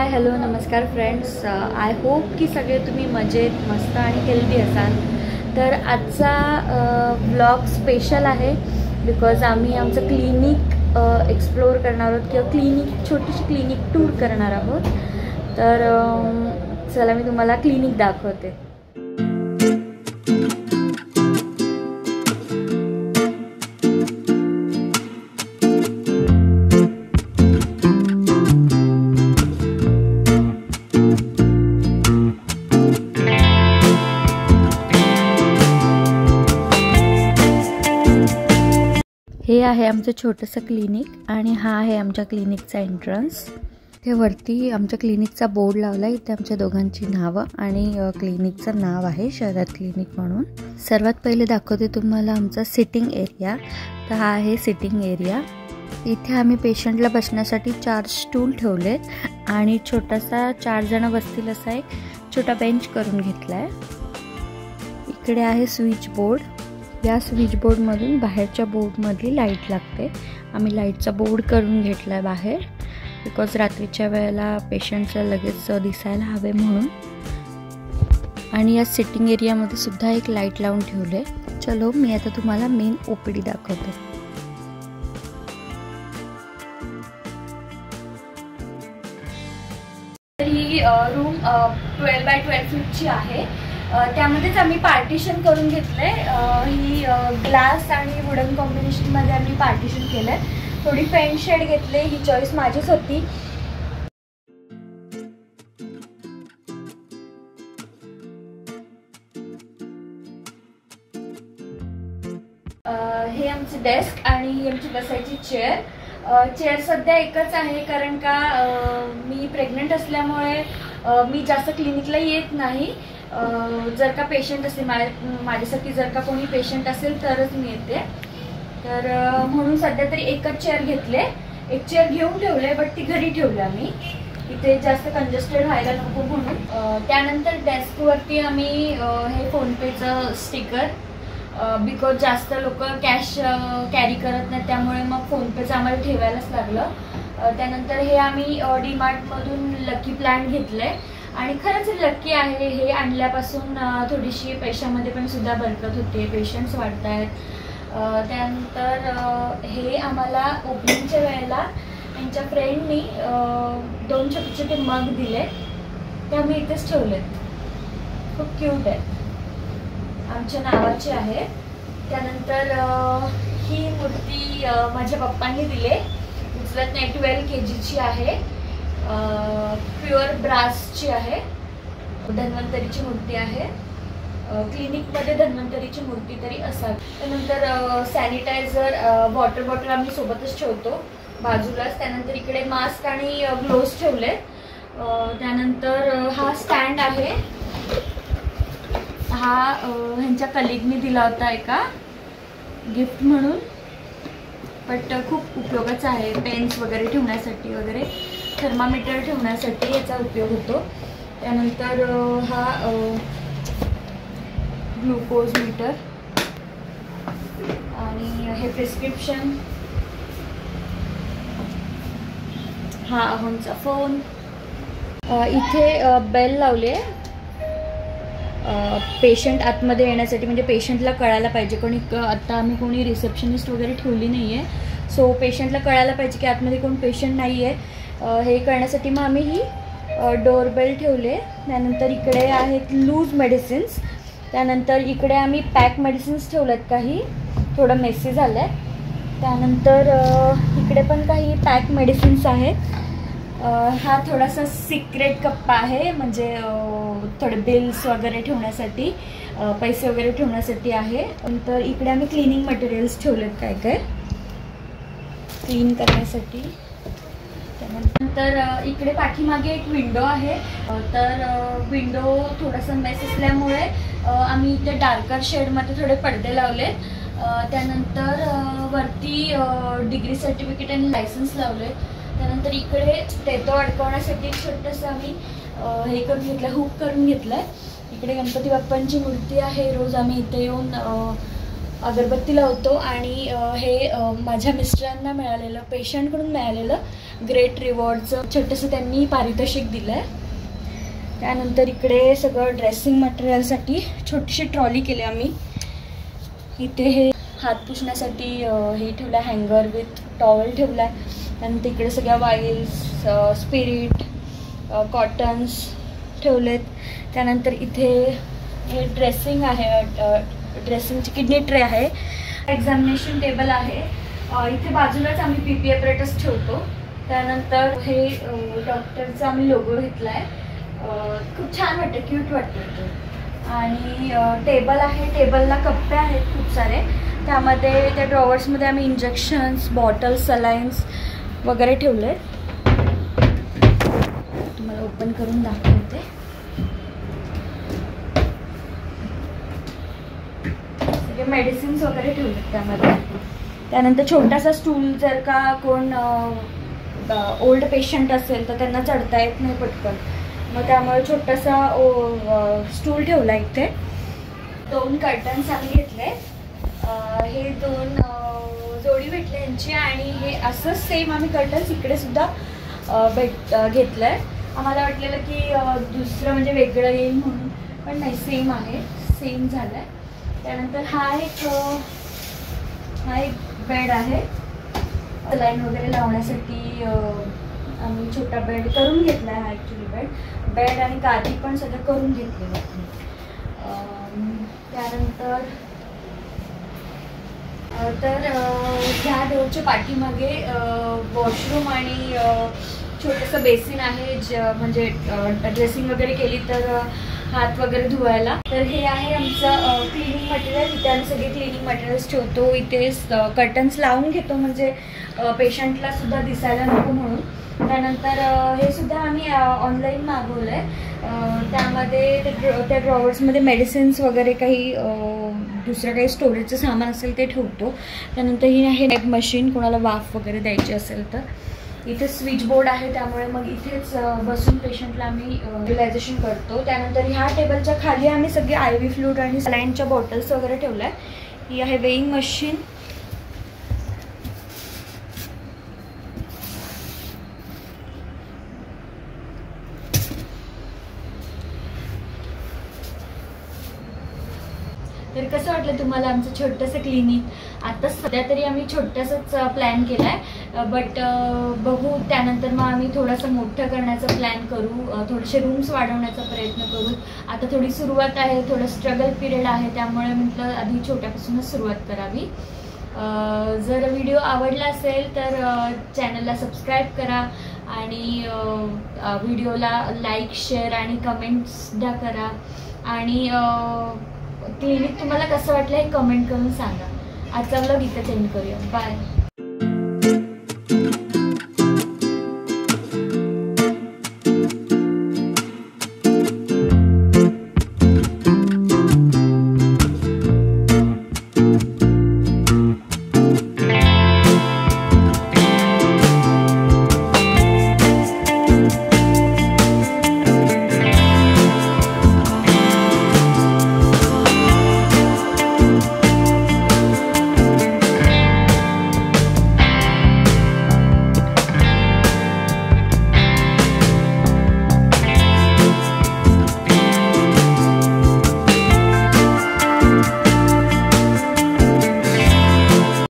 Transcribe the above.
Hi hello नमस्कार friends, I hope की सगळे तुम्ही मजेत मस्त आणि हेल्दी असाल। तर आजचा व्लॉग स्पेशल आहे बिकॉज आम्ही आमचं क्लिनिक एक्सप्लोर करणार आहोत किंवा छोटीशी क्लिनिक टूर करणार आहोत। तर चला मी तुम्हाला क्लिनिक दाखवते। हे आहे आमचं छोटंसं क्लिनिक आणि हा आहे आमच्या क्लिनिकचा एंट्रन्स। ते वरती आमच्या क्लिनिकचा बोर्ड लावला आहे, इथे आमच्या दोघांची नावं आणि क्लिनिकचं नाव आहे शरद क्लिनिक म्हणून। सर्वात पहिले दाखवते तुम्हाला आमचा सिटिंग एरिया। तर हा आहे सिटिंग एरिया। इथे आम्ही पेशंटला बसण्यासाठी 4 स्टूल ठेवलेत आणि छोटासा 4 जण बसतील असा एक छोटा बेंच करून घेतलाय। इकडे आहे स्विच बोर्ड। या स्विच बोर्डमधून बाहेरच्या बोर्डमधली लाईट लागते। आम्ही लाईटचा बोर्ड करून घेतला आहे बाहेर बिकॉज रात्रीच्या वेळेला पेशंटला लगेच दिसायला हवे म्हणून। आणि या सिटिंग एरियामध्ये सुद्धा एक लाईट लावून ठेवले। चलो मी आता तुम्हाला मेन ओपीडी दाखवते। ही रूम 12x12 फीटची आहे। त्यामध्येच आम्ही पार्टिशन करून घेतले। ही ग्लास आणि वुडन कॉम्बिनेशन मध्ये आम्ही पार्टिशन केलंय। थोडी पेंट शेड घेतले, ही चॉईस माझीच होती। हे आमची डेस्क आणि ही आमची बसायची चेअर सध्या एकच आहे कारण का मी प्रेग्नंट असल्यामुळे मी जास्त क्लिनिकला येत नाही। जर का पेशंट असेल माझ्यासाठी जर का कोणी पेशंट असेल तरच मी येते। तर म्हणून सध्या तरी एकच चेअर घेतले। एक चेअर घेऊन ठेवले बट ती घरी ठेवली आम्ही, इथे जास्त कंजेस्टेड व्हायला नको म्हणून। त्यानंतर डेस्कवरती आम्ही हे फोनपेचं स्टिकर बिकॉज जास्त लोक कॅश कॅरी करत नाही त्यामुळे मग फोनपेचं आम्हाला ठेवायलाच लागलं। त्यानंतर हे आम्ही डीमार्टमधून लकी प्लांट घेतले आणि खरंच लकी आहे। हे आणल्यापासून थोडीशी पैशामध्ये पण सुद्धा बरकत होते, पेशंट्स वाढत आहेत। त्यानंतर हे आम्हाला ओपनिंगच्या वेळेला त्यांच्या फ्रेंडनी 2 छोटे छोटे मग दिले, ते आम्ही इथेच ठेवलेत। खूप क्यूट आहे, आमच्या नावाची आहे। त्यानंतर ही मूर्ती माझ्या पप्पांनी दिले, उचलत नाही, 12 kgची आहे, प्युअर ब्रासची आहे, धन्वंतरीची मूर्ती आहे। क्लिनिकमध्ये धन्वंतरीची मूर्ती तरी असावी। त्यानंतर सॅनिटायझर, वॉटर बॉटल आम्ही सोबतच ठेवतो बाजूलाच। त्यानंतर इकडे मास्क आणि ग्लोव्ज ठेवले। त्यानंतर हा स्टँड आहे, हा ह्यांच्या कलिगनी दिला होता एका गिफ्ट म्हणून, बट खूप उपयोगाचा आहे। पेन्स वगैरे ठेवण्यासाठी वगैरे, थर्मामीटर ठेवण्यासाठी याचा उपयोग होतो। त्यानंतर हा ग्लुकोज मीटर आणि हे प्रिस्क्रिप्शन, हा अहोंचा फोन। इथे बेल लावले पेशंट आतमध्ये येण्यासाठी, म्हणजे पेशंटला कळायला पाहिजे आता आम्ही कोणी रिसेप्शनिस्ट वगैरे ठेवली नाही आहे, सो पेशंटला कळायला पाहिजे की आतमध्ये कोण पेशंट नाही आहे। हे करण्यासाठी मग आम्ही ही डोरबेल ठेवले। त्यानंतर इकडे आहेत लूज मेडिसिन्स। त्यानंतर इकडे आम्ही पॅक मेडिसिन्स ठेवलेत, काही थोडं मेसी झालं आहे। त्यानंतर इकडे पण काही पॅक मेडिसिन्स आहेत। हा थोडासा सिक्रेट कप्पा आहे, म्हणजे थोडे बिल्स वगैरे ठेवण्यासाठी, पैसे वगैरे ठेवण्यासाठी आहे। नंतर इकडे आम्ही क्लिनिंग मटेरियल्स ठेवलेत काय काय क्लीन करण्यासाठी। त्यानंतर इकडे पाठीमागे एक विंडो आहे, तर विंडो थोडासा मेस असल्यामुळे आम्ही इथे डार्कर शेडमध्ये थोडे पडदे लावले। त्यानंतर वरती डिग्री सर्टिफिकेट आणि लायसन्स लावले। त्यानंतर इकडे टेतो अडकवण्यासाठी छोटंसं आम्ही हे करून घेतलं, हुक करून घेतलंय। इकडे गणपती बाप्पांची मूर्ती आहे, रोज आम्ही इथे येऊन अगरबत्ती लावतो आणि हे माझ्या मिस्टरांना मिळालेलं, पेशंटकडून मिळालेलं ग्रेट रिवॉर्डचं छोटंसं त्यांनी पारितोषिक दिलं आहे. त्यानंतर इकडे सगळं ड्रेसिंग मटेरियलसाठी छोटीशी ट्रॉली केली आम्ही. इथे हे हात पुसण्यासाठी हे ठेवलं आहे, हँगर विथ टॉवेल ठेवला आहे. त्यानंतर इकडे सगळ्या वाईल्स, स्पिरिट, कॉटन्स ठेवलेत. त्यानंतर इथे हे ड्रेसिंग आहे, ड्रेसिंगची किडनी ट्रे आहे. एक्झामिनेशन टेबल आहे. इथे बाजूलाच आम्ही PPE अपरेटस ठेवतो. त्यानंतर हे डॉक्टरचा आम्ही लोगो घेतला आहे. खूप छान वाटतं, क्यूट वाटतं तो. आणि टेबल आहे, टेबलला कप्पे आहेत खूप सारे. त्यामध्ये त्या ड्रॉवर्समध्ये आम्ही इंजेक्शन्स, बॉटल्स, सलाईन्स वगैरे ठेवले. तुम्हाला ओपन करून दाखवते. सगळे मेडिसिन्स वगैरे ठेवलेत त्यामध्ये. त्यानंतर छोटासा स्टूल, जर का कोण ओल्ड पेशंट असेल तर त्यांना चढता येत नाही पटकन, मग त्यामुळे छोटासा स्टूल ठेवला इथे. 2 कर्टन्स आम्ही घेतले. हे 2 जोडी भेटले यांची. आणि हे असंच सेम आम्ही कर्टन्स इकडे सुद्धा घेतलं आहे. आम्हाला वाटलेलं की दुसरं म्हणजे वेगळं येईल म्हणून, पण नाही, सेम आहे, सेम झालं आहे. त्यानंतर हा एक बेड आहे. लाईन वगैरे लावण्यासाठी आम्ही छोटा बेड करून घेतला आहे. ॲक्च्युली बेड आणि गादी पण सगळं करून घेतलेलं आहे. त्यानंतर ह्या डोरच्या पाठीमागे वॉशरूम आणि छोटंसं बेसिन आहे, म्हणजे ड्रेसिंग वगैरे केली तर हात वगैरे धुवायला. तर हे आहे आमचं क्लिनिंग मटेरियल. इथे आम्ही सगळे क्लिनिंग मटेरियल्स ठेवतो. इथे कर्टन्स लावून घेतो म्हणजे पेशंटला सुद्धा दिसायला नको म्हणून. त्यानंतर हे सुद्धा आम्ही ऑनलाईन मागवलं आहे. त्यामध्ये त्या ड्रॉवर्समध्ये मेडिसिन्स वगैरे काही दुसरं काही स्टोरेजचं सामान असेल ते ठेवतो. त्यानंतर ही आहे नेक मशीन, कोणाला वाफ वगैरे द्यायची असेल तर. इथे स्विच बोर्ड आहे, त्यामुळे मग इथेच बसून पेशंटला आम्ही रिलॅक्सेशन करतो. त्यानंतर ह्या टेबलच्या खाली आम्ही सगळे IV फ्लूइड आणि सलाईनच्या बॉटल्स वगैरे ठेवल्या आहे. ही आहे वेइंग मशीन. तर कसं वाटलं तुम्हाला आमचं छोटंसं क्लिनिक? आता सध्या तरी आम्ही छोटंसंच प्लॅन केला आहे, बट बघू त्यानंतर मग आम्ही थोडंसं मोठं करण्याचा प्लॅन करू, थोडेसे रूम्स वाढवण्याचा प्रयत्न करू. आता थोडी सुरुवात आहे, थोडं स्ट्रगल पिरियड आहे, त्यामुळे म्हटलं आधी छोट्यापासूनच सुरुवात करावी. जर व्हिडिओ आवडला असेल तर चॅनलला सबस्क्राईब करा आणि व्हिडिओला लाईक, शेअर आणि कमेंट्ससुद्धा करा. आणि क्लिनिक तुम्हाला कसं वाटलं हे कमेंट करून सांगा. आजचा व्लॉग इथं एंड करूया. बाय.